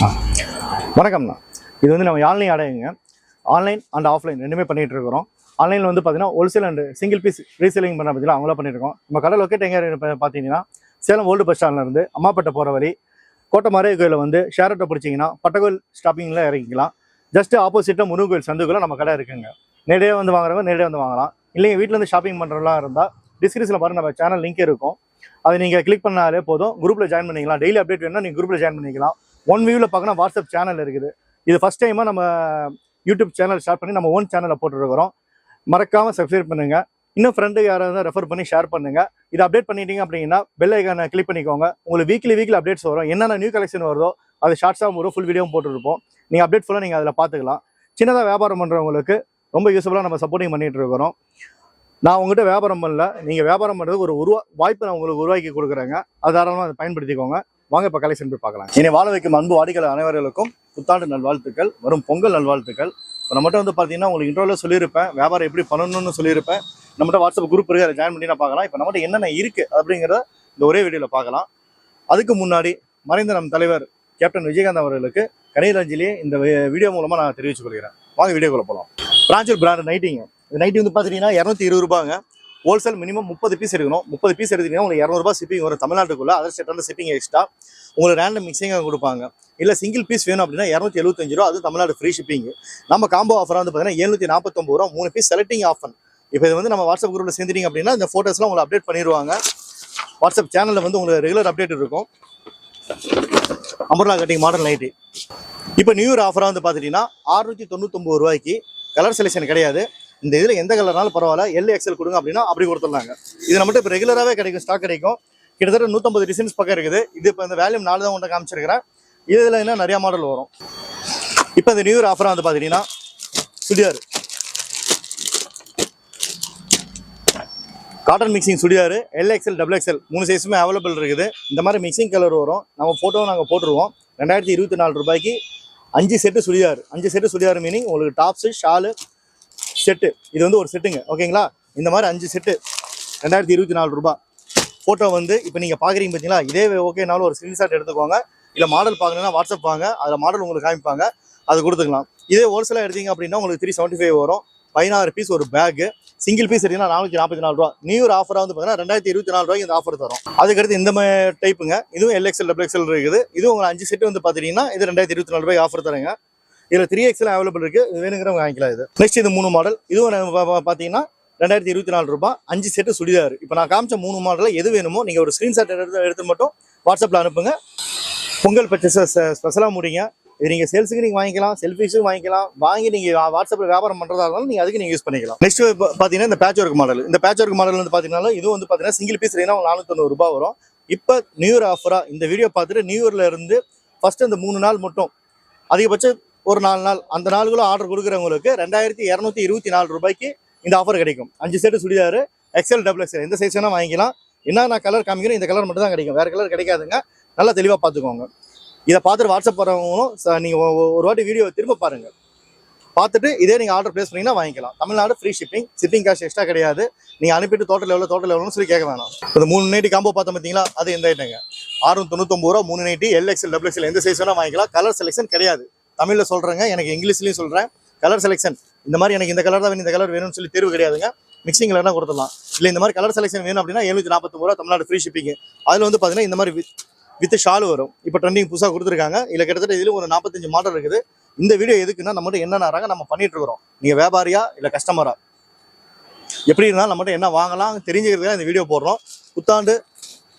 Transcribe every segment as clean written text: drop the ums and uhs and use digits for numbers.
வணக்கம்ண்ணா. இது வந்து நம்ம ஆன்லைன் ஆடைங்க. ஆன்லைன் அண்ட் ஆஃப்லைன் ரெண்டுமே பண்ணிகிட்டு இருக்கிறோம். ஆன்லைனில் வந்து பார்த்தீங்கன்னா wholesale and single piece reselling பண்ண பற்றிலாம் அவங்களா பண்ணியிருக்கோம். நம்ம கடை லொக்கேட் எங்கே பார்த்தீங்கன்னா சேலம் ஓல்டு பஸ் ஸ்டாண்ட்லேருந்து அம்மாப்பேட்டை போகிற வழி கோட்டை கோயிலில் வந்து ஷேர் ஆட்டோ பிடிச்சிங்கன்னா பட்டகோயில் ஸ்டாப்பிங்கில் இறங்கிக்கலாம். ஜஸ்ட் ஆப்போசிட்டில் முருகன் கோயில் சந்துக்குள்ள நம்ம கடை இருக்குங்க. நேரடியாக வந்து வாங்குறவங்க நேரடியாக வந்து வாங்கலாம். இல்லைங்க வீட்டிலேருந்து ஷாப்பிங் பண்ணுறவங்களா இருந்தால் டிஸ்கிரிப்ஷனில் பாருங்கள் நம்ம சேனல் லிங்க் இருக்கும். அதை நீங்கள் கிளிக் பண்ணாலே போதும், குரூப்பில் ஜாயின் பண்ணிக்கலாம். டெய்லி அப்டேட் வேணும்னா நீங்கள் குரூப்பில் ஜாயின் பண்ணிக்கலாம். ஒன் வியூவில் பார்க்கணும் வாட்ஸ்அப் சேனல் இருக்குது. இது ஃபஸ்ட் டைமாக நம்ம யூடியூப் சேனல் ஸ்டார்ட் பண்ணி நம்ம ஓன் சேனலில் போட்டுருக்கிறோம். மறக்காமல் சப்ஸ்கிரைப் பண்ணுங்கள். இன்னும் ஃப்ரெண்டு யாராவது ரெஃபர் பண்ணி ஷேர் பண்ணுங்கள். இதை அப்டேட் பண்ணிட்டீங்க அப்படின்னா பெல் ஐக்கானை கிளிக் பண்ணிக்கோங்க. உங்களுக்கு வீக்லி அப்டேட்ஸ் வரும். என்னென்ன நியூ கலெக்ஷன் வருதோ அது ஷார்ட்ஸாக வரும், ஃபுல் வீடியோவும் போட்டுருப்போம். நீங்கள் அப்டேட் ஃபுல்லாக நீங்கள் அதில் பார்த்துக்கலாம். சின்னதாக வியாபாரம் பண்ணுறவங்களுக்கு ரொம்ப யூஸ்ஃபுல்லாக நம்ம சப்போர்ட்டிங் பண்ணிகிட்டு இருக்கிறோம். நான் உங்கள்கிட்ட வியாபாரம் பண்ணல, நீங்கள் வியாபாரம் பண்ணுறதுக்கு ஒரு வாய்ப்பு நான் உங்களுக்கு உருவாக்கி கொடுக்குறேங்க. அது தாராளமாக அதை பயன்படுத்திக்கோங்க. வாங்க இப்போ கலெக்ஷன் போய் பார்க்கலாம். இனி வாழ வைக்கும் அன்பு வாடிக்கையாளர் அனைவர்களுக்கும் புத்தாண்டு நல்வாழ்த்துக்கள், வரும் பொங்கல் நல்வாழ்த்துக்கள். இப்போ நம்மகிட்ட வந்து பார்த்தீங்கன்னா உங்களுக்கு இன்ட்ரோவில் சொல்லியிருப்பேன், வியாபாரம் எப்படி பண்ணணும்னு சொல்லியிருப்பேன். நம்மகிட்ட வாட்ஸ்அப் குரூப் இருக்குது, அதை ஜாயின் பண்ணி நான் பார்க்கலாம். இப்போ நம்மகிட்ட என்னென்ன இருக்குது அப்படிங்கிறத இந்த ஒரே வீடியோவில் பார்க்கலாம். அதுக்கு முன்னாடி மறைந்த நம் தலைவர் கேப்டன் விஜயகாந்த் அவர்களுக்கு கனிரஞ்சலியே இந்த வீடியோ மூலமாக நான் தெரிவித்துக் கொள்கிறேன். வாங்க வீடியோக்குள்ளே போகலாம். பிராஞ்சூர் பிராண்ட் நைட்டிங்க. இந்த நைட்டி வந்து பார்த்தீங்கன்னா 220 ரூபாங்க. ஹோல்சேல் மினிமம் 30 பீஸ் எடுக்கணும். 30 பீஸ் எடுத்தீங்கன்னா உங்களுக்கு 200 ரூபாய் ஷிப்பிங் வரும் தமிழ்நாட்டுக்குள்ள. அதர் ஸ்டேட்டில் ஷிப்பிங் எக்ஸ்ட்ரா. உங்களுக்கு ரேண்டம் மிக்சிங்காக கொடுப்பாங்க. இல்லை சிங்கிள் பீஸ் வேணும் அப்படின்னா 275 ரூபா, அது தமிழ்நாடு ஃப்ரீ ஷிப்பிங். நம்ம காம்போ ஆஃபராக வந்து பார்த்தீங்கன்னா 749 ரூபா, 3 பீஸ் செலக்டிங் ஆஃபர். இப்போ இது வந்து நம்ம வாட்ஸ்அப் குரூப்பில் சேர்ந்துட்டீங்க அப்படின்னா இந்த ஃபோட்டோஸ்லாம் உங்களை அப்டேட் பண்ணிடுவாங்க. வாட்ஸ்அப் சேனலில் வந்து உங்களுக்கு ரெகுலர் அப்டேட் இருக்கும். Umbrella cutting model nightie. இப்போ நியூ இயர் ஆஃபராக வந்து பார்த்துட்டிங்கன்னா 699 ரூபாய்க்கு. கலர் செலெக்ஷன் கிடையாது. இந்த இதில் எந்த கலர்னாலும் பரவாயில்ல, LXL கொடுங்க அப்படின்னா அப்படி கொடுத்துடலாங்க. இது நம்மகிட்ட இப்போ ரெகுலராகவே கிடைக்கும், ஸ்டாக் கிடைக்கும். கிட்டத்தட்ட 150 டிசைன்ஸ் பக்கம் இருக்குது. இது இப்போ இந்த வேல்யூம் 4 தான் ஒன்று காமிச்சிருக்கிறேன். இதில் இன்னும் நிறையா மாடல் வரும். இப்போ இந்த நியூ இயர் ஆஃபராக வந்து பார்த்தீங்கன்னா churidar, cotton mixing churidar LXL XXL 3 சைஸுமே அவைலபிள் இருக்குது. இந்த மாதிரி மிக்சிங் கலர் வரும். நம்ம ஃபோட்டோவும் நாங்கள் போட்டுருவோம். 2024 ரூபாய்க்கு 5 set churidar. 5 set churidar meaning உங்களுக்கு டாப்ஸு ஷாலு செட்டு. இது வந்து ஒரு செட்டுங்க, ஓகேங்களா? இந்த மாதிரி 5 செட்டு 2024 ரூபாய். ஃபோட்டோ வந்து இப்போ நீங்கள் பார்க்குறீங்க பார்த்தீங்களா, இதே ஓகேனாலும் ஒரு ஸ்க்ரீன்ஷாட் எடுத்துக்கோங்க. இல்லை மாடல் பார்க்கணுன்னா வாட்ஸ்அப் வாங்க, அதில் மாடல் உங்களுக்கு காமிப்பாங்க, அது கொடுத்துக்கலாம். இதே ஹோல்சேலாக எடுத்தீங்க அப்படின்னா உங்களுக்கு 375 வரும். 16 பீஸ் ஒரு பேக்கு. சிங்கிள் பீஸ் எடுத்தீங்கன்னா 444 ரூபா. நியூ இயர் ஆஃபராக வந்து பார்த்தீங்கன்னா 2024 ரூபாய்க்கு இந்த ஆஃபர் தரும். அதுக்கடுத்து இந்த மாதிரி டைப்புங்க, இதுவும் LXL XXL இருக்குது. இதுவும் உங்களுக்கு 5 செட்டு வந்து பார்த்தீங்கன்னா இது 2024 ரூபாய்க்கு ஆஃபர் தரேங்க. இதில் 3XL அவைலபிள் இருக்குது. இது வேணுங்கிறவங்க வாங்கிக்கலாம். இது நெக்ஸ்ட் இது 3 மாடல். இதுவும் பார்த்தீங்கன்னா 2024 ரூபாய். 5 செட்டு சுடிதார். இப்போ நான் காமிச்ச 3 மாடலில் எது வேணுமோ நீங்கள் ஒரு ஸ்க்ரீன்ஷாட் எடுத்து மட்டும் வாட்ஸ்அப்பில் அனுப்புங்க. பொங்கல் பர்ச்சேஸ் ஸ்பெஷலாக முடிங்க. இது நீங்கள் சேல்ஸுக்கு நீங்கள் வாங்கிக்கலாம், செல்ஃபிஸும் வாங்கிக்கலாம். வாங்கி நீங்கள் வாட்ஸ்அப்பில் வியாபாரம் பண்ணுறதா இருந்தாலும் நீங்கள் அதுக்கு நீங்கள் யூஸ் பண்ணிக்கலாம். நெக்ஸ்ட் பார்த்தீங்கன்னா இந்த பேட்ச் ஒர்க் மாடல். இந்த பேட்ச் ஒர்க் மாடல் வந்து பார்த்தீங்கன்னா இது வந்து பார்த்தீங்கன்னா சிங்கிள் பீஸ் இல்லைன்னா 490 ரூபாய் வரும். இப்போ நியூ இயர் ஆஃபராக இந்த வீடியோ பார்த்துட்டு நியூ இயர்ல இருந்து ஃபர்ஸ்ட் இந்த 3 நாள் மட்டும், அதிகபட்சம் ஒரு 4 நாள், அந்த நாளுக்குள்ள ஆர்டர் கொடுக்குறவங்களுக்கு 2224 ரூபாய்க்கு இந்த ஆஃபர் கிடைக்கும். 5 செட்டு சுடிதார் XL XXL எந்த சைஸ் வேணால் வாங்கிக்கலாம். என்ன நான் கலர் காமிக்கிறேன், இந்த கலர் மட்டும் தான் கிடைக்கும், வேறு கலர் கிடைக்காதுங்க. நல்லா தெளிவாக பார்த்துக்கோங்க. இதை பார்த்துட்டு வாட்ஸ்அப் வரவங்களும் நீங்கள் ஒரு வாட்டி வீடியோ திரும்ப பாருங்கள். பார்த்துட்டு இதே நீங்கள் ஆர்டர் ப்ளேஸ் பண்ணிங்கன்னா வாங்கிக்கலாம். தமிழ்நாடு ஃப்ரீ ஷிப்பிங் காசு எக்ஸ்ட்ரா கிடையாது. நீங்கள் அனுப்பிட்டு டோட்டல் எவ்வளோன்னு சொல்லி கேட்க வேணாம். இந்த 3 நைட்டி காம்போ பார்த்தோம் பார்த்தீங்களா, அது எந்த ஐட்டங்க 699 ரூபா. 3 நைட்டி LXL XXL எந்த சைஸ் வேணால் வாங்கிக்கலாம். கலர் செலெக்ஷன் கிடையாது. தமிழில் சொல்கிறேங்க, எனக்கு இங்கிலீஷ்லையும் சொல்கிறேன். கலர் செலெக்ஷன் இந்த மாதிரி எனக்கு இந்த கலர் தான் வேணும், இந்த கலர் வேணும்னு சொல்லி தேர்வு கிடையாதுங்க. மிக்சிங் கலர்னா கொடுத்துடலாம். இல்லை இந்த மாதிரி கலர் செலெக்ஷன் வேணும் அப்படின்னா 749 ரூபா தமிழ்நாடு ஃப்ரீ ஷிப்பிங். அதில் வந்து பார்த்தீங்கன்னா இந்த மாதிரி வித் ஷால் வரும். இப்போ ட்ரெண்டிங் புதுசாக கொடுத்துருக்காங்க. இல்லை கிட்டத்தட்ட இதில் ஒரு 45 மாடல் இருக்குது. இந்த வீடியோ எதுக்குன்னா நம்மகிட்ட என்னென்ன நம்ம பண்ணிட்டு இருக்கிறோம். நீங்கள் வியாபாரியா இல்லை கஸ்டமரா எப்படி இருந்தாலும் நம்மகிட்ட என்ன வாங்கலாம் தெரிஞ்சுக்கிறதுக்காக இந்த வீடியோ போடுறோம். புத்தாண்டு,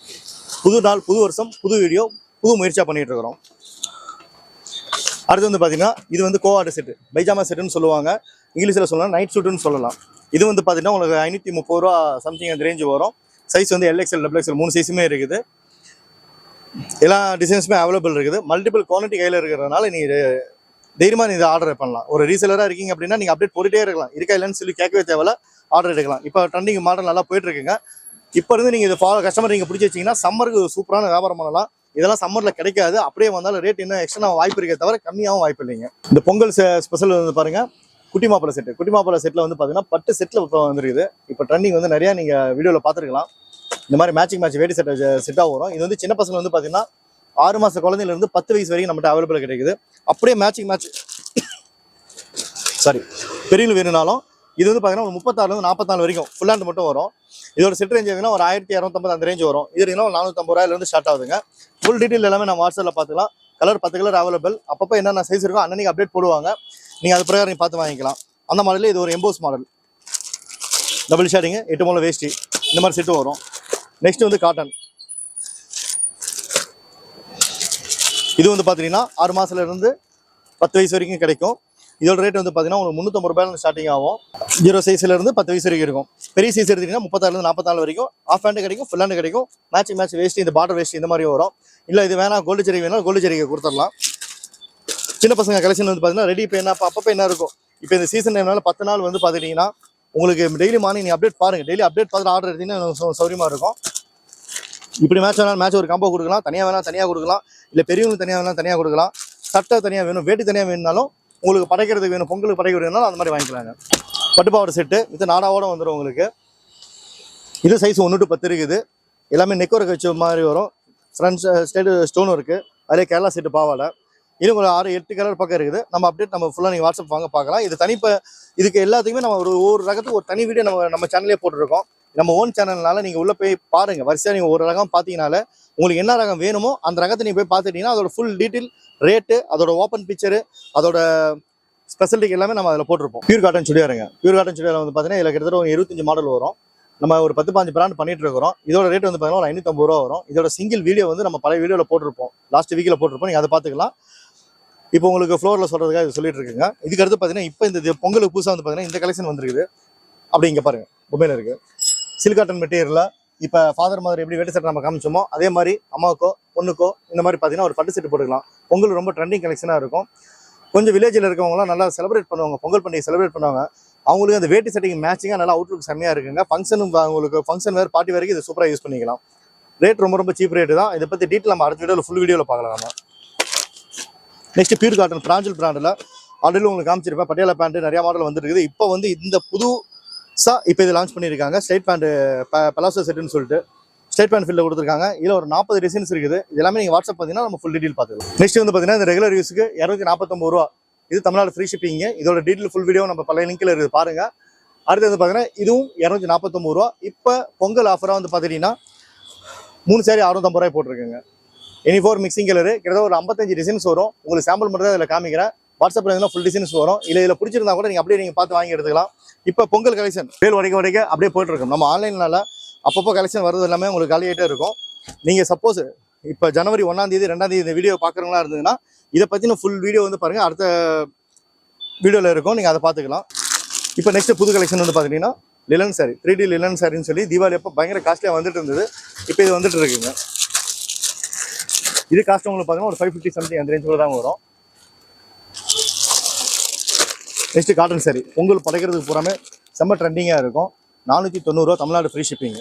புது நாள், புது வருஷம், புது வீடியோ, புது முயற்சியாக பண்ணிட்டு இருக்கிறோம். அடுத்து வந்து பார்த்தீங்கன்னா இது வந்து கோஆர்டு செட்டு, பைஜாமா செட்டுன்னு சொல்லுவாங்க. இங்கிலீஷில் சொல்லலாம் நைட் சூட்டுன்னு சொல்லலாம். இது வந்து பார்த்தீங்கன்னா உங்களுக்கு 530 ரூபா சம்திங் அந்த ரேஞ்சு வரும். சைஸ் வந்து LXL XXL 3 சைஸுமே இருக்குது. எல்லா டிசைன்ஸுமே அவைலபிள் இருக்குது. மல்டிபிள் குவாலிட்டி கையில் இருக்கிறதுனால நீங்கள் தைரியமாக இதை ஆர்டர் பண்ணலாம். ஒரு ரீசெலராக இருக்கீங்க அப்படின்னா நீங்கள் அப்டேட் போட்டுகிட்டே இருக்கலாம். இருக்கா இல்லைன்னு சொல்லி கேட்கவே தேவையில்ல, ஆர்டர் எடுக்கலாம். இப்போ ட்ரெண்டிங் மாடல் நல்லா போயிட்டு இருக்குங்க. இப்போ இருந்து நீங்கள் இதை கஸ்டமர் நீங்கள் பிடிச்சி வச்சிங்கன்னா சம்மருக்கு சூப்பரான வியாபாரம் பண்ணலாம். இதெல்லாம் சம்மரில் கிடைக்காது. அப்படியே வந்தாலும் ரேட் இன்னும் எக்ஸ்ட்ரா வாய்ப்பு இருக்கே தவிர கம்மியாகவும் வாய்ப்பு இல்லைங்க. இந்த பொங்கல் ஸ்பெஷல் வந்து பாருங்கள், குட்டி மாப்பிளை செட்டு. குட்டி மாப்பிளை செட்டில் வந்து பார்த்தீங்கன்னா 10 செட்டில் இப்போ வந்துருக்குது. இப்போ ட்ரெண்டிங் வந்து நிறையா நீங்கள் வீடியோவில் பார்த்துருக்கலாம். இந்த மாதிரி மேட்ச் வேட்டி செட்டாக வரும். இது வந்து சின்ன பசங்க வந்து பார்த்தீங்கன்னா 6 மாச குழந்தையிலிருந்து 10 வயசு வரைக்கும் நம்மகிட்ட அவைலபிள் கிடைக்குது. அப்படியே மேட்ச் சாரி பெரியவங்க வேணும்னாலும் இது வந்து பார்த்தீங்கன்னா ஒரு 36 44 வரைக்கும் ஃபுல் ஹேண்ட் மட்டும் வரும். இதோட செட் ரேஞ்ச் எதுனா ஒரு 1250 அந்த ரேஞ்ச் வரும். இது ஒரு 450 ரூபாயிலிருந்து ஸ்டார்ட் ஆகுதுங்க. ஃபுல் டீட்டெயில் எல்லாமே நம்ம வாட்ஸ்அப்பில் பார்த்துக்கலாம். Colour 10 colour available. அப்பப்போ என்னென்ன சைஸ் இருக்கோ அன்னைக்கு அப்டேட் போடுவாங்க. நீங்கள் அது பிரகாரம் பார்த்து வாங்கிக்கலாம். அந்த மாடலில் இது ஒரு எம்போஸ் மாடல், டபுள் ஷேடிங்கு, 8 மூலம் வேஷ்டி, இந்த மாதிரி செட்டு வரும். நெக்ஸ்ட் வந்து காட்டன். இது வந்து பார்த்தீங்கன்னா 6 மாதத்துலேருந்து 10 வயசு வரைக்கும் கிடைக்கும். இதோட ரேட் வந்து பார்த்தீங்கன்னா உங்களுக்கு 350 ரூபாயிலிருந்து ஸ்டார்டிங் ஆகும். 0 சைஸ்லேருந்து 10 வயசு வரைக்கும் இருக்கும். பெரிய சைஸ் எடுத்தீங்கன்னா 36 44 வரைக்கும் ஆஃப் ஹேண்டு கிடைக்கும், ஃபுல் ஹேண்டு கிடைக்கும். மேட்ச் வேஸ்ட், இந்த பார்டர் வேஸ்ட் இந்த மாதிரி வரும். இல்லை இது வேணா கோல்டு ஜெரிகை வேணாலும் கோல்டு ஜெரிகை கொடுத்துடலாம். சின்ன பசங்க கலெக்ஷன் வந்து பார்த்தீங்கன்னா ரெடி இப்போ என்ன அப்பப்போ என்ன இருக்கும். இப்போ இந்த சீசன் டைம்னால 10 நாள் வந்து பார்த்துட்டிங்கன்னா உங்களுக்கு டெய்லி மார்னிங் நீங்கள் அப்டேட் பாருங்கள். டெய்லி அப்டேட் பார்த்துட்டு ஆர்டர் எடுத்தீங்கன்னா சௌரியமாக இருக்கும். இப்படி மேட்ச் வேணாலும் மேட்ச் ஒரு காம்போ கொடுக்கலாம், தனியாக வேணால் தனியாக கொடுக்கலாம். இல்லை பெரியவங்களுக்கு தனியாக வேணாலும் தனியாக கொடுக்கலாம். சட்டை தனியாக வேணும், வேட்டி தனியாக வேணும்னாலும், உங்களுக்கு படைக்கிறதுக்கு வேணும், பொங்கலுக்கு படைக்கிறது வேணும்னாலும் அந்த மாதிரி வாங்கிக்கலாங்க. பட்டுப்பாவோட செட்டு இது நாடாவோட வந்துடும் உங்களுக்கு. இது சைஸ் 1 to 10 இருக்குது. எல்லாமே நெக் ஒர்க் வச்ச மாதிரி வரும். ஃப்ரண்ட் ஸ்டேடு ஸ்டோன் இருக்குது. அதிலே கேரளா செட்டு பாவாடை. இன்னும் ஒரு 6-8 கலர் பக்கம் இருக்குது. நம்ம அப்டேட் நம்ம ஃபுல்லாக நீங்கள் வாட்ஸ்அப் வாங்க பார்க்கலாம். இது இதுக்கு எல்லாத்துக்குமே நம்ம ஒரு ரகத்துக்கு ஒரு தனி வீடியோ நம்ம சேனல்லே போட்டிருக்கோம். நம்ம ஓன் சேனல்னால நீங்கள் உள்ளே போய் பாருங்கள். வரிசையாக நீங்கள் ஒரு ரகம் பார்த்தீங்கனால உங்களுக்கு என்ன ரகம் வேணுமோ அந்த ரகத்தை நீங்கள் போய் பார்த்துட்டீங்கன்னா அதோட ஃபுல் டீட்டெயில், ரேட்டு, அதோட ஓப்பன் பிக்சரு, அதோட ஸ்பெஷலிட்டி எல்லாமே நம்ம அதில் போட்டிருப்போம். பியூர் காட்டன் சுடியாருங்க. பியூர் காட்டன் சுடியார் வந்து பார்த்தீங்கன்னா இதில் கிட்டத்தட்ட ஒரு 25 மாடல் வரும். நம்ம ஒரு 10-15 பிராண்ட் பண்ணிட்டு இருக்கிறோம். இதோட ரேட் வந்து பார்த்தீங்கன்னா ஒரு 550 ரூபா வரும். இதோட சிங்கிள் வீடியோ வந்து நம்ம பழைய வீடியோவில் போட்டிருப்போம். லாஸ்ட் வீக்கில் போட்டிருப்போம். நீங்கள் அதை பார்த்துக்கலாம். இப்போ உங்களுக்கு ஃப்ளோரில் சொல்கிறதுக்காக இது சொல்லிட்டு இருக்குங்க. இதுக்கு அடுத்து பார்த்தீங்கன்னா இப்போ இந்த பொங்கலுக்கு புதுசாக வந்து பார்த்தீங்கன்னா இந்த கலெக்ஷன் வந்துருக்குது. அப்படி இங்கே பாருங்கள், பொம்மையில் இருக்குது. சில்க் காட்டன் மெட்டீரியலில் இப்போ ஃபாதர் மாதிரி எப்படி வேட்டி சட்டை நம்ம காமிச்சோமோ அதே மாதிரி அம்மாவுக்கோ பொண்ணுக்கோ இந்த மாதிரி பார்த்தீங்கன்னா ஒரு பட்டு செட்டு போட்டுக்கலாம். பொங்கல் ரொம்ப ட்ரெண்டிங் கலெக்ஷனாக இருக்கும். கொஞ்சம் வில்லேஜில் இருக்கவங்களாம் நல்லா செலிப்ரேட் பண்ணுவாங்க, பொங்கல் பண்டிகை செலிப்ரேட் பண்ணுவாங்க. அவங்களுக்கு அந்த வேட்டி சட்டைக்கு மேட்சிங்காக நல்லா அவுட்லுக் செம்மையாக இருக்குங்க. உங்களுக்கு ஃபங்க்ஷன் வேறு பார்ட்டி வரைக்கும் இது சூப்பராக யூஸ் பண்ணிக்கலாம். ரேட் ரொம்ப சீப் ரேட்டு தான். இதை பற்றி டீட்டெயில் நம்ம அடுத்த வீடியோவில் ஃபுல் வீடியோவில் பார்க்கலாம். நம்ம நெக்ஸ்ட் பியூர் காட்டன் பிராஞ்சல் பிராண்டில் ஆல்ரெடி உங்களுக்கு காமிச்சிருப்பேன். பட்டியாலா பேண்ட்டு நிறையா மாடல் வந்துருக்குது. இப்போ வந்து இந்த புதுசாக இப்போ இது லான்ச் பண்ணியிருக்காங்க. ஸ்ட்ரைட் பேண்ட் பலாசோ செட்டுன்னு சொல்லிட்டு ஸ்ட்ரைட் பேண்ட் ஃபீல்டில் கொடுத்துருக்காங்க. இதில் ஒரு 40 டிசைன்ஸ் இருக்குது. இது எல்லாமே நீங்கள் வாட்ஸ்அப் பார்த்தீங்கன்னா நம்ம ஃபுல் டீட்டெயில் பார்த்துக்கலாம். நெக்ஸ்ட் வந்து பார்த்தீங்கன்னா இந்த ரெகுலர் யூஸுக்கு 249 ரூபா. இது தமிழ்நாடு ஃப்ரீ ஷிப்பிங்க. இதோட டீட்டெயில் ஃபுல் வீடியோ நம்ம பழைய லிங்கில் இருக்குது பாருங்கள். அடுத்து வந்து பார்த்தீங்கன்னா இதுவும் 249 ரூபா. இப்போ பொங்கல் ஆஃபராக வந்து பார்த்துட்டிங்கன்னா 3 சாரி 650 ரூபாய் போட்டிருக்குங்க. Any4 மிக்சிங் கலரு கிட்டத்தட்ட ஒரு 55 டிசைன்ஸ் வரும். உங்களுக்கு சாம்பிள் மட்டும் தான் இதில் காமிக்கிறேன். வாட்ஸ்அப்பில் இருந்தால் ஃபுல் டிசைன்ஸ் வரும். இதில் பிடிச்சிருந்தா கூட நீங்கள் அப்படியே நீங்கள் பார்த்து வாங்கி எடுத்துக்கலாம். இப்போ பொங்கல் கலெக்ஷன் வேல் வரைக்கும் அப்படியே போயிட்டு இருக்கும். நம்ம ஆன்லைனால அப்பப்போ கலெக்ஷன் வருது எல்லாமே உங்களுக்கு காலியாகிட்டே இருக்கும். நீங்கள் சப்போஸ் இப்போ ஜனவரி 1ஆம் தேதி 2ஆம் தேதி இந்த வீடியோ பார்க்குறவங்களா இருந்ததுன்னா இதை பற்றின ஃபுல் வீடியோ வந்து பாருங்கள், அடுத்த வீடியோவில் இருக்கும். நீங்கள் அதை பார்த்துக்கலாம். இப்போ நெக்ஸ்ட் புது கலெக்ஷன் வந்து பார்த்துட்டிங்கன்னா லிலன் சாரி, 3D லிலன் சாரின்னு சொல்லி தீபாவளி அப்போ பயங்கர காஸ்ட்லியாக வந்துட்டு இருந்தது. இப்போ இது வந்துட்டு இருக்குங்க. இது காஸ்ட் உங்களுக்கு பார்த்தீங்கன்னா ஒரு 550 சம்திங் அந்த ரேஞ்சில் தான் வரும். நெக்ஸ்ட் காட்டன் சாரி பொங்கல் படைக்கிறதுக்கு பூராமே செம்ம ட்ரெண்டிங்காக இருக்கும். 490 ரூபா Tamil Nadu free shipping.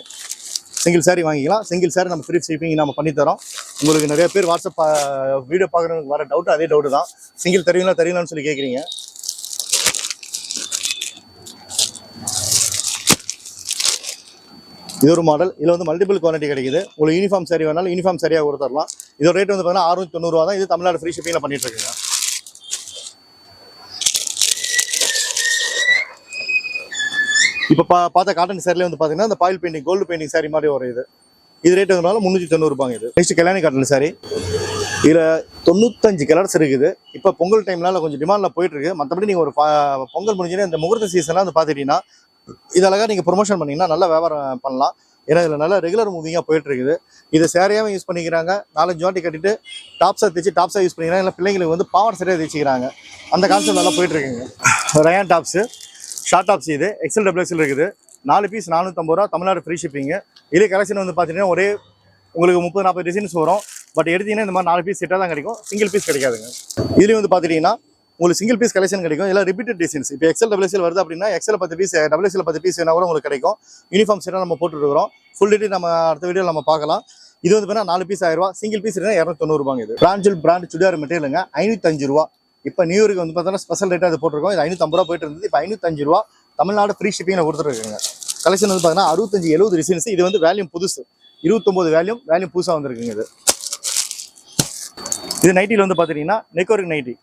Single sorry வாங்கிக்கலாம். சிங்கிள் சாரி நம்ம ஃப்ரீ ஷிப்பிங் நம்ம பண்ணித்தரோம். உங்களுக்கு நிறைய பேர் வாட்ஸ்அப் வீடியோ பார்க்குறதுக்கு வர டவுட்டு அதே டவுட்டு தான். சிங்கிள் தருவீங்களான்னு சொல்லி கேட்குறீங்க. இது ஒரு மாடல். இதில் வந்து மல்டிபிள் குவாலிட்டி கிடைக்குது. உங்களுக்கு யூனிஃபார்ம் சாரி வேணாலும் யூனிஃபார்ம் சரியாக கொடுத்துடலாம். இதோட ரேட் வந்து பார்த்தீங்கன்னா 690 ரூபா தான். இது தமிழ்நாடு ஃப்ரீ ஷிப்பிங்கில் பண்ணிட்டு இருக்குங்க. இப்போ பார்த்த காட்டன் சாரிலே வந்து பார்த்தீங்கன்னா இந்த foil painting gold painting sari மாதிரி ஒரு இது ரேட் வந்து 390 ரூபாங்க. இது நெக்ஸ்ட் கல்யாணி காட்டன் சாரி. இதில் 95 கலர்ஸ் இருக்குது. இப்போ பொங்கல் டைம்னால கொஞ்சம் டிமாண்டில் போயிட்டு இருக்கு. மற்றபடி நீங்கள் ஒரு பொங்கல் முடிஞ்சுன்னா இந்த முகூர்த்த சீசன்லாம் வந்து பார்த்துட்டீங்கன்னா இதழகாக நீங்கள் ப்ரொமோஷன் பண்ணிங்கன்னா நல்லா வியாபாரம் பண்ணலாம். ஏன்னா இதில் நல்லா ரெகுலர் மூவிங்காக போயிட்டு இருக்குது. இதை சேரையாகவும் யூஸ் பண்ணிக்கிறாங்க. 4-5 வாட்டி கட்டிட்டு டாப்ஸாக யூஸ் பண்ணிக்கிறாங்க. இல்லை பிள்ளைங்களுக்கு வந்து பாவாடை சரியாக தைச்சிக்கிறாங்க. அந்த கான்செப்ட் நல்லா போயிட்டு இருக்குங்க. ரயான் டாப்ஸு, ஷார்ட் டாப்ஸ் இது XL XL இருக்குது. 4 பீஸ் 450 ரூபா தமிழ்நாடு ஃப்ரீ ஷிப்பிங்கு. இதே கலெக்ஷன் வந்து பார்த்தீங்கன்னா ஒரே உங்களுக்கு 30-40 டிசைன்ஸ் வரும். பட் எடுத்தீங்கன்னா இந்த மாதிரி 4 பீஸ் செட்டாக தான் கிடைக்கும். சிங்கிள் பீஸ் கிடைக்காதுங்க. இதுலேயும் வந்து பார்த்துட்டிங்கன்னா உங்களுக்கு சிங்கிள் பீஸ் கலெக்ஷன் கிடைக்கும். இல்லை ரிப்பீட்டட் டிசைன்ஸ். இப்போ XL XL வருது அப்படின்னா XL 10 பீஸ் XL 10 பீஸ் வேணா கூட உங்களுக்கு கிடைக்கும். யூனிஃபார்ம் செட்டாக நம்ம போட்டுருக்கிறோம். ஃபுல் டீட்டெயில் நம்ம அடுத்த வீடியோவில் நம்ம பார்க்கலாம். இது வந்து பார்த்தீங்கன்னா 4 பீஸ் 1000 ரூபா. சிங்கிள் பீஸ் இருந்தால் 290 ரூபாங்க. இது பிராண்ட் சுடிதார் மெட்டீரியலுங்க. 505 ரூபா. இப்போ நியூ இயருக்கு வந்து பார்த்தீங்கன்னா ஸ்பெஷல் ரேட்டாக அது போட்டிருக்கோம். இது 550 ரூபா போயிட்டு இருந்தது. இப்போ 505 ரூபா தமிழ்நாடு ஃப்ரீ ஷிப்பிங்கில் கொடுத்துருக்குங்க. கலெக்ஷன் வந்து பார்த்தீங்கன்னா 65-70 டிசைன்ஸ். இது வந்து வேல்யூம் புதுசு. 29 வேல்யூம் புதுசாக வந்துருக்குங்க. இது இது நைட்டியில் வந்து பார்த்துட்டிங்கன்னா நெக் ஒர்க் நைட்டி.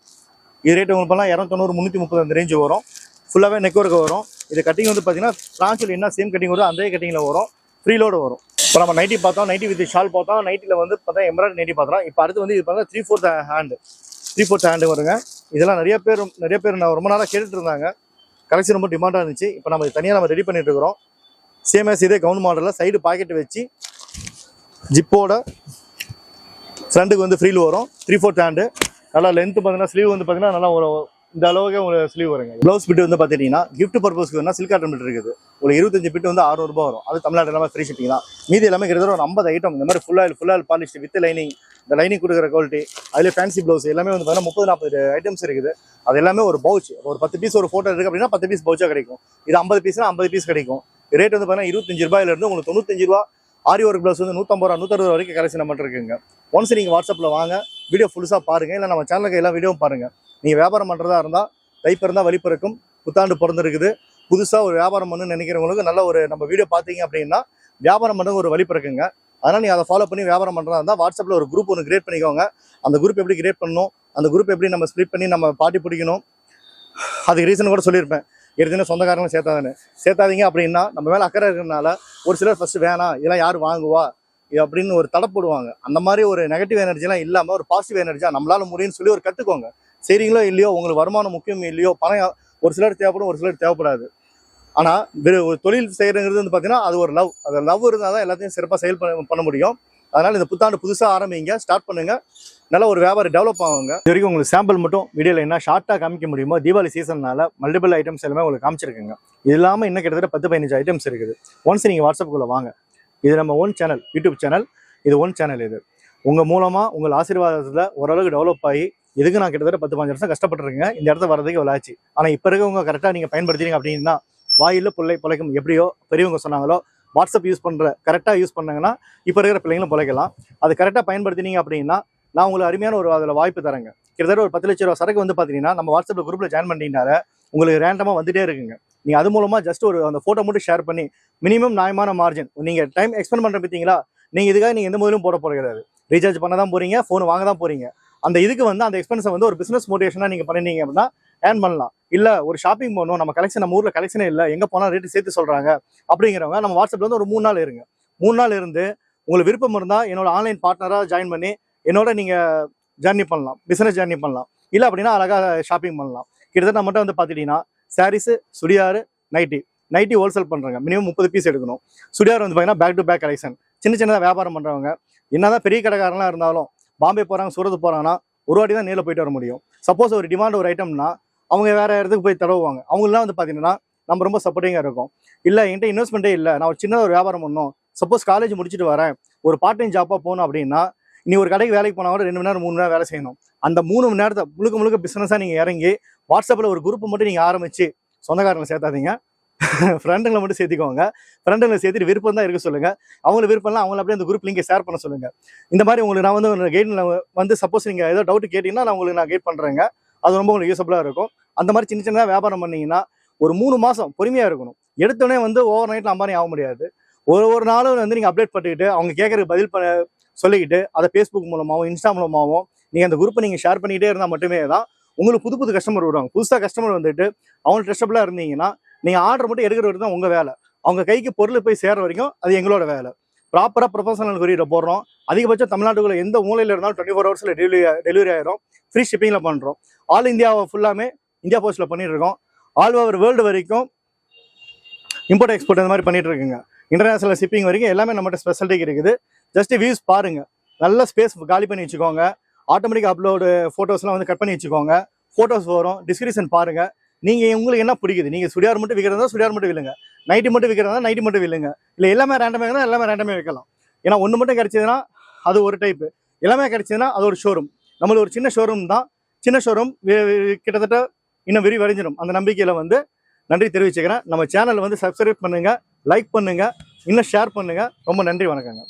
இது ரேட்டு உங்களுக்கு பண்ணலாம் 290 330 அந்த ரேஞ்சு வரும். ஃபுல்லாகவே நெக் ஒர்க் வரும். இது கட்டிங் வந்து பார்த்தீங்கன்னா ஃப்ரான்ஸில் என்ன சேம் கட்டிங் வரும் அதே கட்டிங்கில் வரும். ஃப்ரீலோடு வரும். இப்போ நம்ம நைட்டி பார்த்தோம், நைட்டி வித் ஷால் பார்த்தோம், நைட்டியில் வந்து பார்த்தா எம்ப்ராய்டரி நைட்டி பார்க்குறோம். இப்போ அடுத்து வந்து இது பார்த்தா 3/4 ஹேண்டு 3/4 ஹேண்டு வருங்க. இதெல்லாம் நிறைய பேர் நான் ரொம்ப நாளாக கேட்டுட்டு இருந்தாங்க. கலெக்ஷன் ரொம்ப டிமாண்டாக இருந்துச்சு. இப்போ நம்ம தனியாக நம்ம ரெடி பண்ணிட்டு இருக்கிறோம். சேம் ஆஸ் இதே கவுன் மாடலில் சைடு பாக்கெட் வச்சு ஜிப்போட ஃப்ரண்ட்டுக்கு வந்து ஃப்ரீல் வரும். 3/4 ஹேண்டு. நல்லா லென்த்து பார்த்தீங்கன்னா ஸ்லீவ் வந்து பார்த்தீங்கன்னா நல்லா ஒரு இந்த அளவுக்கு ஒரு ஸ்லீவ் வருங்க. ப்ளவுஸ் பிட்டு வந்து பார்த்துட்டிங்கன்னா கிஃப்ட் பர்பஸ்க்கு வேணா சில்க் காட்டன் பிட் இருக்குது. ஒரு 25 பிட்டு வந்து 600 ரூபாய் வரும். அது தமிழ்நாடு எல்லாமே ஃப்ரீ ஷிப்பிங் தான். மீதி எல்லாமே கிட்டத்தட்ட ஒரு 50 ஐட்டம் இந்த மாதிரி ஃபுல்லாக பாலிஷ் வித் லைனிங், இந்த லைனிங் கொடுக்குற குவாலிட்டி, அதில் ஃபேன்சி ப்ளவுஸ் எல்லாமே வந்து பார்த்தீங்கன்னா 30-40 ஐட்டம்ஸ் இருக்குது. அது எல்லாமே ஒரு பவுச், ஒரு 10 பீஸ் ஒரு ஃபோட்டோ இருக்குது அப்படின்னா 10 பீஸ் பவுச்சாக கிடைக்கும். இது 50 பீஸ்னா 50 பீஸ் கிடைக்கும். ரேட் வந்து பார்த்தீங்கன்னா 25 ரூபாயிலிருந்து உங்களுக்கு 95 ரூபா. ஆரி ஒர்க் ப்ளவுஸ் வந்து 150 ரூபா 160 வரைக்கும் கலெக்ஷன் நம்மகிட்ட இருக்குங்க. ஒன்ஸ் நீங்கள் வாட்ஸ்அப்பில் வாங்க, வீடியோ ஃபுல்ஸாக பாருங்கள். இல்லை நம்ம சேனலுக்கு எல்லா வீடியோவும் பாருங்கள். நீங்கள் வியாபாரம் பண்ணுறதா இருந்தால் தைப்பு இருந்தால் வழி பிறக்கும். புத்தாண்டு பிறந்திருக்குது, புதுசாக ஒரு வியாபாரம் பண்ணு நினைக்கிறவங்களுக்கு நல்ல ஒரு நம்ம வீடியோ பார்த்தீங்க அப்படின்னா வியாபாரம் பண்ண ஒரு வழி பிறக்குங்க. அதனால் நீங்கள் அதை ஃபாலோ பண்ணி வியாபாரம் பண்ணுறதா இருந்தால் வாட்ஸ்அப்பில் ஒரு குரூப் ஒன்று கிரியேட் பண்ணிக்கோங்க. அந்த குரூப் எப்படி கிரியேட் பண்ணணும், அந்த குரூப் எப்படி நம்ம ஸ்ப்ளிட் பண்ணி நம்ம பாட்டி பிடிக்கணும், அதுக்கு ரீசன் கூட சொல்லியிருப்பேன். ஏற்கனவே சொந்தக்காரங்களும் சேர்த்தாதீங்க அப்படின்னா நம்ம மேலே அக்கறை இருக்கிறதுனால ஒரு சிலர் ஃபஸ்ட்டு வேணாம் இதெல்லாம் யார் வாங்குவா அப்படின்னு ஒரு தடை போடுவாங்க. அந்த மாதிரி ஒரு நெகட்டிவ் எனர்ஜிலாம் இல்லாமல் ஒரு பாசிட்டிவ் எனர்ஜியாக நம்மளால முடியும்னு சொல்லி ஒரு கற்றுக்கோங்க. செய்கிறீங்களோ இல்லையோ, உங்களுக்கு வருமானம் முக்கியம் இல்லையோ, பணம் ஒரு சிலர் தேவைப்படும், ஒரு சிலர் தேவைப்படாது. ஆனால் ஒரு தொழில் செய்கிறங்கிறது வந்து பார்த்தீங்கன்னா அது ஒரு லவ். அது லவ் இருந்தால் தான் எல்லாத்தையும் சிறப்பாக செயல் பண்ண முடியும். அதனால் இந்த புத்தாண்டு புதுசாக ஆரம்பிங்க, ஸ்டார்ட் பண்ணுங்கள். நல்ல ஒரு வியாபாரம் டெவலப் ஆகுங்க. இது வரைக்கும் உங்களுக்கு சாம்பிள் மட்டும் வீடியோவில் என்ன ஷார்ட்டாக காமிக்க முடியுமோ தீபாவளி சீசன்னால மல்டிபிள் ஐட்டம்ஸ் எல்லாமே உங்களுக்கு காமிச்சிருக்குங்க. இது இல்லாமல் இன்னும் கிட்டத்தட்ட 10-15 ஐட்டம்ஸ் இருக்குது. ஒன்ஸ் நீங்கள் வாட்ஸ்அப்புக்குள்ளே வாங்க. இது நம்ம ஓன் சேனல், யூடியூப் சேனல். இது ஓன் சேனல். இது உங்கள் மூலமாக உங்கள் ஆசீர்வாதத்தில் ஓரளவுக்கு டெவலப் ஆகி இதுக்கு நான் கிட்டத்தட்ட 10-15 வருஷம் கஷ்டப்பட்டுருக்கேன். இந்த இடத்த வரதுக்கு விளாச்சு. ஆனால் இப்போ இருக்கவங்க கரெக்டாக நீங்கள் பயன்படுத்திங்க அப்படின்னா வாயில் பிழைக்கும். எப்படியோ பெரியவங்க சொன்னாங்களோ வாட்ஸ்அப் யூஸ் பண்ணுற கரெக்டாக யூஸ் பண்ணாங்கன்னா இப்போ இருக்கிற பிள்ளைங்களும் பிழைக்கலாம். அது கரெக்டாக பயன்படுத்தினீங்க அப்படின்னா நான் உங்களுக்கு அருமையான ஒரு அதில் வாய்ப்பு தரேங்க. கிட்டத்தட்ட ஒரு 10 லட்ச ரூபா சரக்கு வந்து பார்த்தீங்கன்னா நம்ம வாட்ஸ்அப்பில் குரூப்பில் ஜாயின் பண்ணிட்டீங்கனால உங்களுக்கு ரேண்டமாக வந்துட்டே இருக்குங்க. நீங்கள் அது மூலமாக ஜஸ்ட் ஒரு அந்த ஃபோட்டோ மட்டும் ஷேர் பண்ணி மினிமம் நியாயமான மார்ஜின் நீங்கள் டைம் எக்ஸ்பெண்ட் பண்ணுற பார்த்தீங்களா, நீங்கள் இதுக்காக நீங்கள் எந்த முதலும் போட போகிறது ரீசார்ஜ் பண்ண தான் போகிறீங்க, ஃபோன் வாங்க தான் போகிறீங்க. அந்த இதுக்கு வந்து அந்த எக்ஸ்பென்ஸை வந்து ஒரு பிஸ்னஸ் மோட்டிவேஷனாக நீங்கள் பண்ணிட்டீங்க அப்படின்னா ஏர்ன் பண்ணலாம். இல்லை ஒரு ஷாப்பிங் போகணும், நம்ம கலெக்ஷன் நம்ம ஊரில் கலெக்ஷனே இல்லை, எங்கே போனால் ரேட்டு சேர்த்து சொல்கிறாங்க அப்படிங்கிறவங்க நம்ம வாட்ஸ்அப்பில் வந்து ஒரு 3 நாள் இருங்க. 3 நாள் இருந்து உங்களுக்கு விருப்பம் இருந்தால் என்னோட ஆன்லைன் பார்ட்னராக ஜாயின் பண்ணி என்னோட நீங்கள் ஜர்னி பண்ணலாம், பிஸ்னஸ் ஜர்னி பண்ணலாம். இல்லை அப்படின்னா அழகாக ஷாப்பிங் பண்ணலாம். கிட்டத்தட்ட நம்மகிட்ட வந்து பார்த்துட்டிங்கன்னா சாரீஸு, சுடியாரு, நைட்டி ஹோல்சேல் பண்ணுறாங்க. மினிமம் 30 பீஸ் எடுக்கணும். சுடியார் வந்து பார்த்தீங்கன்னா பேக் டு பேக் கலெக்ஷன். சின்னதாக வியாபாரம் பண்ணுறவங்க என்னதான் பெரிய கடைக்காரங்களாம் இருந்தாலும் பாம்பே போகிறாங்க, சூரத் போகிறாங்கன்னா ஒரு வாட்டி தான் நேரில் போயிட்டு வர முடியும். சப்போஸ் ஒரு டிமாண்ட் ஒரு ஐட்டம்னா அவங்க வேறு இடத்துக்கு போய் தடவுவாங்க. அவங்களாம் வந்து பார்த்தீங்கன்னா நம்ம ரொம்ப சப்போர்ட்டிங்காக இருக்கும். இல்லை என்கிட்ட இன்வெஸ்ட்மெண்ட்டே இல்லை, நான் ஒரு சின்ன ஒரு வியாபாரம் பண்ணணும், சப்போஸ் காலேஜ் முடிச்சுட்டு வரேன், ஒரு பார்ட் டைம் ஜாப்பாக போகணும் அப்படின்னா நீ ஒரு கடைக்கு வேலைக்கு போனால் கூட 2 மணி நேரம் 3 மணி நேரம் வேலை செய்யணும். அந்த 3 மணி நேரத்தை முழுக்க பிஸ்னஸாக நீங்கள் இறங்கி வாட்ஸ்அப்பில் ஒரு குரூப்பை மட்டும் நீங்கள் ஆரம்பித்து சொந்தக்காரங்களை சேர்த்தாதீங்க, ஃப்ரெண்டுங்களை மட்டும் சேர்த்திக்கோங்க. ஃப்ரெண்டுங்களை சேர்த்துட்டு விருப்பம் தான் இருக்க சொல்லுங்கள். அவங்களுக்கு விருப்பம்லாம் அவங்கள அப்படியே அந்த குரூப் லிங்கை ஷேர் பண்ண சொல்லுங்கள். இந்த மாதிரி உங்களுக்கு நான் வந்து கைடில் வந்து சப்போஸ் நீங்கள் ஏதோ டவுட் கேட்டிங்கன்னா நான் உங்களுக்கு கைட் பண்ணுறேங்க. அது ரொம்ப உங்களுக்கு யூஸ்ஃபுல்லாக இருக்கும். அந்த மாதிரி சின்னதாக வியாபாரம் பண்ணிங்கன்னா ஒரு 3 மாதம் பொறுமையாக இருக்கணும். எடுத்தோடனே வந்து ஓவர் நைட்டில் அம்பானி ஆக முடியாது. ஒரு நாளும் வந்து நீங்கள் அப்டேட் பண்ணிக்கிட்டு அவங்க கேட்குறதுக்கு பதில் சொல்லிக்கிட்டு அதை ஃபேஸ்புக் மூலமாகவும் இன்ஸ்டா மூலமாகவும் நீங்கள் அந்த குரூப்பை நீங்கள் ஷேர் பண்ணிக்கிட்டே இருந்தால் மட்டுமே தான் உங்களுக்கு புது கஸ்டமர் வருவாங்க. புதுசாக கஸ்டமர் வந்துட்டு அவங்க ட்ரஸ்டபுளாக இருந்தீங்கன்னா நீங்கள் ஆர்டர் மட்டும் எடுக்கிற வரைக்கும் தான் உங்கள் வேலை. அவங்க கைக்கு பொருள் போய் சேர வரைக்கும் அது எங்களோட வேலை. ப்ராப்பராக ப்ரொஃபஷனல் கொரியரை போடுறோம். அதிகபட்சம் தமிழ்நாட்டுக்குள்ள எந்த மூலையில் இருந்தாலும் 24 ஹவர்ஸில் டெலிவரி ஆயிரும். ஃப்ரீ ஷிப்பிங்கில் பண்ணுறோம். ஆல் இந்தியாவை ஃபுல்லாமே இந்தியா போஸ்ட்டில் பண்ணிட்டு இருக்கோம். ஆல் ஓவர் வேர்ல்டு வரைக்கும் இம்போர்ட் எக்ஸ்போர்ட் இந்த மாதிரி பண்ணிட்டு இருக்குங்க. இன்டர்நேஷனல் ஷிப்பிங் வரைக்கும் எல்லாமே நம்மகிட்ட ஸ்பெஷாலிட்டி இருக்குது. ஜஸ்ட் வியூஸ் பாருங்கள். நல்ல ஸ்பேஸ் காலி பண்ணி வச்சுக்கோங்க. ஆட்டோமேட்டிக் அப்லோடு ஃபோட்டோஸ்லாம் வந்து கட் பண்ணி வச்சுக்கோங்க. ஃபோட்டோஸ் வரும், டிஸ்கிரிப்ஷன் பாருங்கள். நீங்கள் உங்களுக்கு என்ன பிடிக்குது, நீங்கள் சுடியார் மட்டும் விற்கிறதா சுடியார் மட்டும் வில்லுங்க, நைட்டி மட்டும் விற்கிறதா நைட்டி மட்டும் வில்லுங்க. இல்லை எல்லாமே ரேண்டமாக இருந்தால் எல்லாமே ரேண்டமே வைக்கலாம். ஏன்னா ஒன்று மட்டும் கிடைச்சதுன்னா அது ஒரு டைப்பு, எல்லாமே கிடைச்சதுன்னா அது ஒரு ஷோரூம். நம்மளுக்கு ஒரு சின்ன ஷோரூம் தான். சின்ன ஷோரூம் கிட்டத்தட்ட இன்னும் விரிவடைஞ்சிடும். அந்த நம்பிக்கையில் வந்து நன்றி தெரிவிச்சுக்கிறேன். நம்ம சேனலை வந்து சப்ஸ்கிரைப் பண்ணுங்கள், லைக் பண்ணுங்கள், இன்னும் ஷேர் பண்ணுங்கள். ரொம்ப நன்றி, வணக்கங்க.